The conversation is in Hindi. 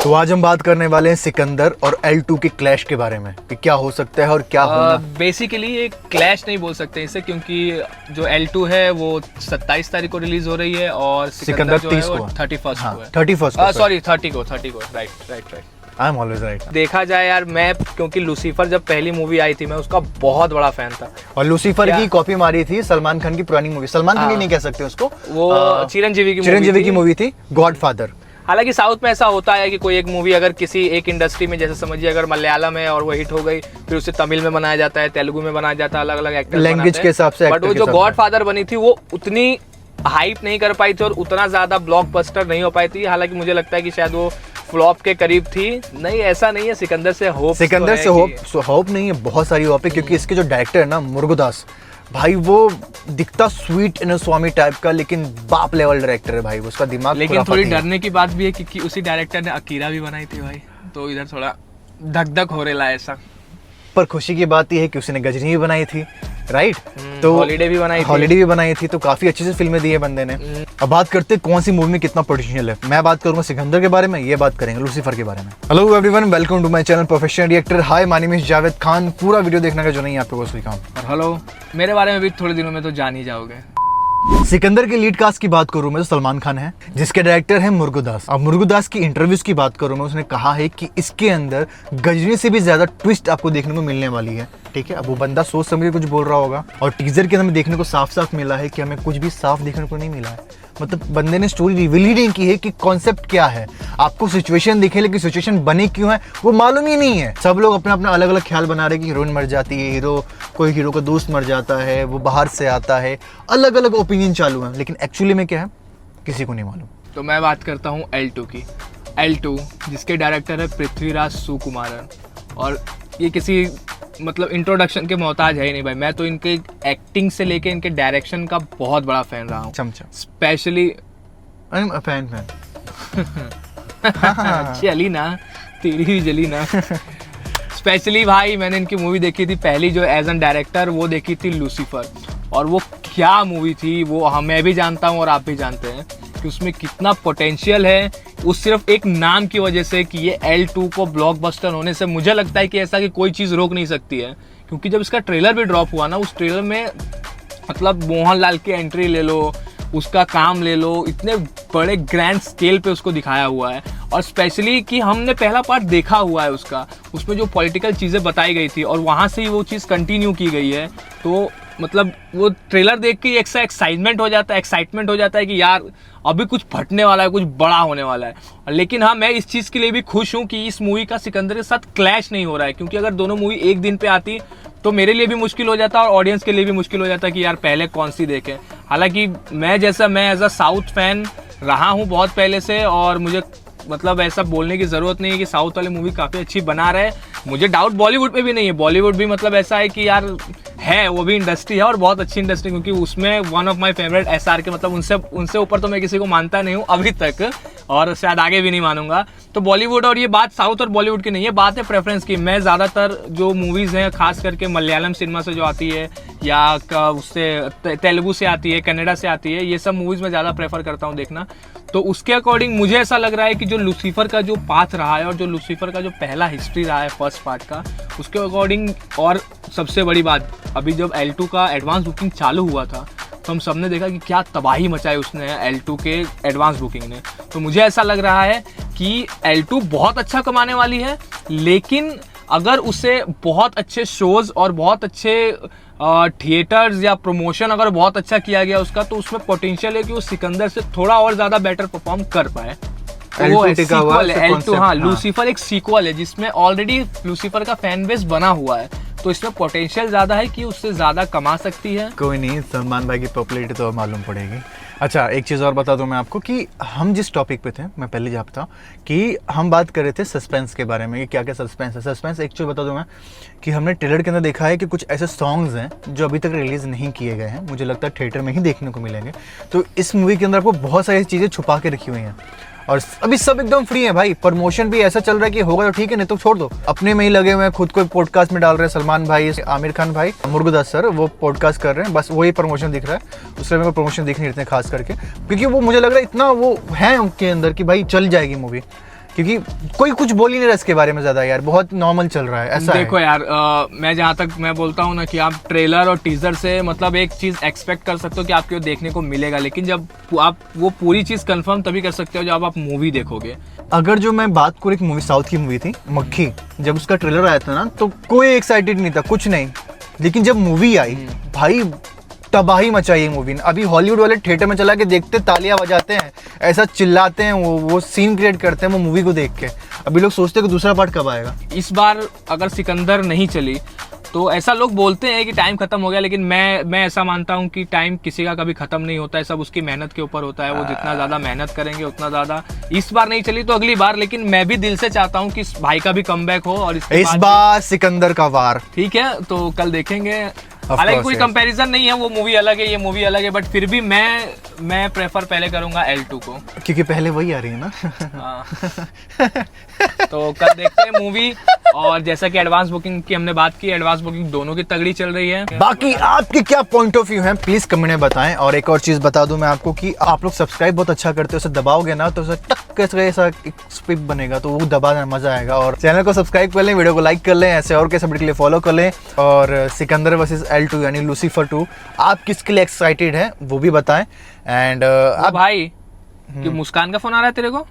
तो आज हम बात करने वाले हैं सिकंदर और L2 के क्लैश के बारे में कि क्या हो सकता है और क्या होना। बेसिकली एक क्लैश नहीं बोल सकते इसे, क्योंकि जो L2 है वो 27 तारीख को रिलीज हो रही है और सिकंदर जो है वो 31 को है। 31 को, सॉरी 30 को, right. I am always right. देखा जाए यार, मैं क्योंकि लूसीफर जब पहली मूवी आई थी मैं उसका बहुत बड़ा फैन था और लूसीफर की कॉपी मारी थी सलमान खान की पुरानी मूवी, सलमान खान की नहीं कह सकते उसको, वो चिरंजीवी की मूवी थी गॉडफादर। हालांकि साउथ में ऐसा होता है कि कोई एक मूवी अगर किसी एक इंडस्ट्री में, जैसे समझिए अगर मलयालम है और वो हिट हो गई, फिर उसे तमिल में बनाया जाता है, तेलुगु में बनाया जाता है, अलग अलग एक्टर लैंग्वेज के हिसाब से। बट वो जो गॉडफादर बनी थी वो उतनी हाइप नहीं कर पाई थी और उतना ज्यादा ब्लॉकबस्टर नहीं हो पाई थी। हालांकि मुझे लगता है कि शायद वो फ्लॉप के करीब थी। नहीं, ऐसा नहीं है। सिकंदर से होप नहीं है, बहुत सारी होप है, क्योंकि इसके जो डायरेक्टर है ना मुरुगदास भाई, वो दिखता स्वीट इन स्वामी टाइप का, लेकिन बाप लेवल डायरेक्टर है भाई, उसका दिमाग। लेकिन थोड़ी डरने की बात भी है क्योंकि उसी डायरेक्टर ने अकीरा भी बनाई थी भाई, तो इधर थोड़ा धक धक हो रहा है ऐसा। पर खुशी की बात यह है कि उसने गजनी भी बनाई थी, राइट? तो हॉलीडे भी बनाई थी, तो काफी अच्छी से फिल्में दी है बंदे ने। अब बात करते हैं कौन सी मूवी में कितना पोटेंशियल है। मैं बात करूंगा सिकंदर के बारे में, ये बात करेंगे लूसीफर के बारे में। Hello everyone, welcome to my channel professional reactor. Hi, my name is Javed Khan. पूरा वीडियो देखने का जो नहीं है आपको कोई काम। और हेलो, मेरे बारे में भी थोड़े दिनों में तो जान ही जाओगे। सिकंदर के लीड कास्ट की बात करूं मैं तो सलमान खान है, जिसके डायरेक्टर है मुरुगदास। अब मुरुगदास की इंटरव्यूज की बात करूं मैं, उसने कहा है कि इसके अंदर गजनी से भी ज्यादा ट्विस्ट आपको देखने को मिलने वाली है। ठीक है, अब वो बंदा सोच समझ के कुछ बोल रहा होगा, और टीजर के हमें देखने को साफ साफ मिला है कि हमें कुछ भी साफ देखने को नहीं मिला है। मतलब बंदे ने स्टोरी रिवील ही नहीं की है कि कॉन्सेप्ट क्या है। आपको सिचुएशन दिखे, लेकिन सिचुएशन बनी क्यों है वो मालूम ही नहीं है। सब लोग अपना अपना अलग अलग ख्याल बना रहे कि हीरोइन मर जाती है, कोई हीरो का दोस्त मर जाता है, वो बाहर से आता है, अलग अलग ओपिनियन चालू है, लेकिन एक्चुअली में क्या है किसी को नहीं मालूम। तो मैं बात करता हूँ L2 की। L2 जिसके डायरेक्टर है पृथ्वीराज सुकुमारन, और ये किसी मतलब इंट्रोडक्शन के मोहताज है ही नहीं भाई। मैं तो इनके एक्टिंग से लेके इनके डायरेक्शन का बहुत बड़ा फैन रहा हूँ। चमचा स्पेशली फैन चली ना तेरी भी जली ना। स्पेशली भाई मैंने इनकी मूवी देखी थी पहली जो एज एन डायरेक्टर, वो देखी थी लूसीफर, और वो क्या मूवी थी वो मैं भी जानता हूँ और आप भी जानते हैं कि उसमें कितना पोटेंशियल है। उस सिर्फ एक नाम की वजह से कि ये L2 को ब्लॉकबस्टर होने से मुझे लगता है कि ऐसा कि कोई चीज़ रोक नहीं सकती है। क्योंकि जब इसका ट्रेलर भी ड्रॉप हुआ ना, उस ट्रेलर में मतलब मोहनलाल की एंट्री ले लो, उसका काम ले लो, इतने बड़े ग्रैंड स्केल पे उसको दिखाया हुआ है। और स्पेशली कि हमने पहला पार्ट देखा हुआ है उसका, उसमें जो पॉलिटिकल चीज़ें बताई गई थी और वहाँ से ही वो चीज़ कंटिन्यू की गई है। तो मतलब वो ट्रेलर देख के एक सा एक्साइटमेंट हो जाता है कि यार अभी कुछ फटने वाला है, कुछ बड़ा होने वाला है। लेकिन हाँ, मैं इस चीज़ के लिए भी खुश हूँ कि इस मूवी का सिकंदर के साथ क्लैश नहीं हो रहा है, क्योंकि अगर दोनों मूवी एक दिन पे आती तो मेरे लिए भी मुश्किल हो जाता और ऑडियंस के लिए भी मुश्किल हो जाता कि यार पहले कौन सी देखें। हालांकि मैं एज अ साउथ फैन रहा हूँ बहुत पहले से, और मुझे मतलब ऐसा बोलने की ज़रूरत नहीं है कि साउथ वाले मूवी काफ़ी अच्छी बना रहे। मुझे डाउट बॉलीवुड पे भी नहीं है। बॉलीवुड भी मतलब ऐसा है कि यार है, वो भी इंडस्ट्री है और बहुत अच्छी इंडस्ट्री, क्योंकि उसमें one of my favourite SRK, मतलब उनसे ऊपर तो मैं किसी को मानता नहीं हूँ अभी तक, और शायद आगे भी नहीं मानूंगा। तो बॉलीवुड, और ये बात साउथ और बॉलीवुड की नहीं है, बात है प्रेफरेंस की। मैं ज़्यादातर जो मूवीज़ हैं खास करके मलयालम सिनेमा से जो आती है या उससे तेलुगु से आती है, कन्नड़ा से आती है, ये सब मूवीज़ मैं ज़्यादा प्रेफर करता हूँ देखना। तो उसके अकॉर्डिंग मुझे ऐसा लग रहा है कि जो लूसीफर का जो पाथ रहा है और जो लूसीफर का जो पहला हिस्ट्री रहा है फर्स्ट पार्ट का, उसके अकॉर्डिंग, और सबसे बड़ी बात, अभी जब L2 का एडवांस बुकिंग चालू हुआ था तो हम सबने देखा कि क्या तबाही मचाई उसने L2 के एडवांस बुकिंग ने। तो मुझे ऐसा लग रहा है कि L2 बहुत अच्छा कमाने वाली है, लेकिन अगर उसे बहुत अच्छे शोज और बहुत अच्छे थिएटर्स या प्रमोशन अगर बहुत अच्छा किया गया उसका, तो उसमें पोटेंशियल है कि वो सिकंदर से थोड़ा और ज़्यादा बेटर परफॉर्म कर पाए। तो वो सीक्वल है L2। हाँ, लूसीफर एक सीक्वल है जिसमें ऑलरेडी लूसीफर का फैन बेस बना हुआ है, तो इसमें पोटेंशियल ज़्यादा है कि उससे ज़्यादा कमा सकती है। कोई नहीं, सलमान भाई की पॉपुलैरिटी तो मालूम पड़ेगी। अच्छा, एक चीज़ और बता दूं मैं आपको कि हम जिस टॉपिक पे थे, मैं पहले जब था कि हम बात कर रहे थे सस्पेंस के बारे में कि क्या क्या सस्पेंस है। सस्पेंस एक चीज़ बता दूं मैं कि हमने ट्रेलर के अंदर देखा है कि कुछ ऐसे सॉन्ग्स हैं जो अभी तक रिलीज़ नहीं किए गए हैं, मुझे लगता है थिएटर में ही देखने को मिलेंगे। तो इस मूवी के अंदर आपको बहुत सारी चीज़ें छुपा के रखी हुई हैं, और अभी सब एकदम फ्री है भाई। प्रमोशन भी ऐसा चल रहा है कि होगा तो ठीक है, नहीं तो छोड़ दो। अपने में ही लगे हुए हैं, खुद को पॉडकास्ट में डाल रहे हैं। सलमान भाई, आमिर खान भाई, मुरुगदास सर, वो पॉडकास्ट कर रहे हैं, बस वही प्रमोशन दिख रहा है। उससे मेरे को प्रमोशन दिख नहीं रहे खास करके, क्योंकि वो मुझे लग रहा है इतना वो है उनके अंदर कि भाई चल जाएगी मूवी। क्योंकि कोई कुछ बोल ही नहीं रहा इसके बारे में ज्यादा यार, बहुत नॉर्मल चल रहा है ऐसा देखो है। यार मैं जहाँ तक मैं बोलता हूँ ना कि आप ट्रेलर और टीजर से मतलब एक चीज एक्सपेक्ट कर सकते हो कि आपको देखने को मिलेगा, लेकिन जब आप वो पूरी चीज कंफर्म तभी कर सकते हो जब आप मूवी देखोगे। अगर जो मैं बात करूँ, एक मूवी साउथ की मूवी थी मक्खी, जब उसका ट्रेलर आया था ना तो कोई एक्साइटेड नहीं था, कुछ नहीं, लेकिन जब मूवी आई भाई तबाही मचाई मूवी ने। अभी हॉलीवुड वाले थिएटर में चला के देखते, तालियां बजाते हैं, ऐसा चिल्लाते हैं, वो सीन क्रिएट करते हैं वो मूवी को देख के। अभी लोग सोचते हैं कि दूसरा पार्ट कब आएगा। इस बार अगर सिकंदर नहीं चली तो ऐसा लोग बोलते हैं कि टाइम खत्म हो गया, लेकिन मैं ऐसा मानता हूँ कि टाइम किसी का कभी खत्म नहीं होता है, सब उसकी मेहनत के ऊपर होता है। वो जितना ज्यादा मेहनत करेंगे उतना ज्यादा, इस बार नहीं चली तो अगली बार, लेकिन मैं भी दिल से चाहता हूँ कि इस भाई का भी कमबैक हो और इस बार सिकंदर का वार। ठीक है, तो कल देखेंगे। हालांकि कोई कंपैरिजन नहीं है, वो मूवी अलग है, ये मूवी अलग है, बट फिर भी मैं प्रेफर पहले करूंगा L2 को, क्योंकि पहले वही आ रही है ना। हाँ। तो कल देखते हैं मूवी। और जैसा कि एडवांस बुकिंग की हमने बात की, एडवांस बुकिंग दोनों की तगड़ी चल रही है। बाकी आपके क्या पॉइंट ऑफ व्यू है प्लीज कमेंट में बताएं। और एक और चीज बता दूं मैं आपको कि आप लोग सब्सक्राइब बहुत अच्छा करते हो, उसे दबाओगे ना तो उसे टक कैसे ऐसा एक स्पिप बनेगा, तो वो दबाना मजा आएगा। और चैनल को सब्सक्राइब कर लें, वीडियो को लाइक कर लें, ऐसे और कैसे अपडेट के लिए फॉलो कर लें। और सिकंदर वर्सेस L2 यानी लूसीफर 2 आप किसके लिए एक्साइटेड हैं वो भी बताएं। एंड भाई कि मुस्कान का फोन आ रहा है तेरे को?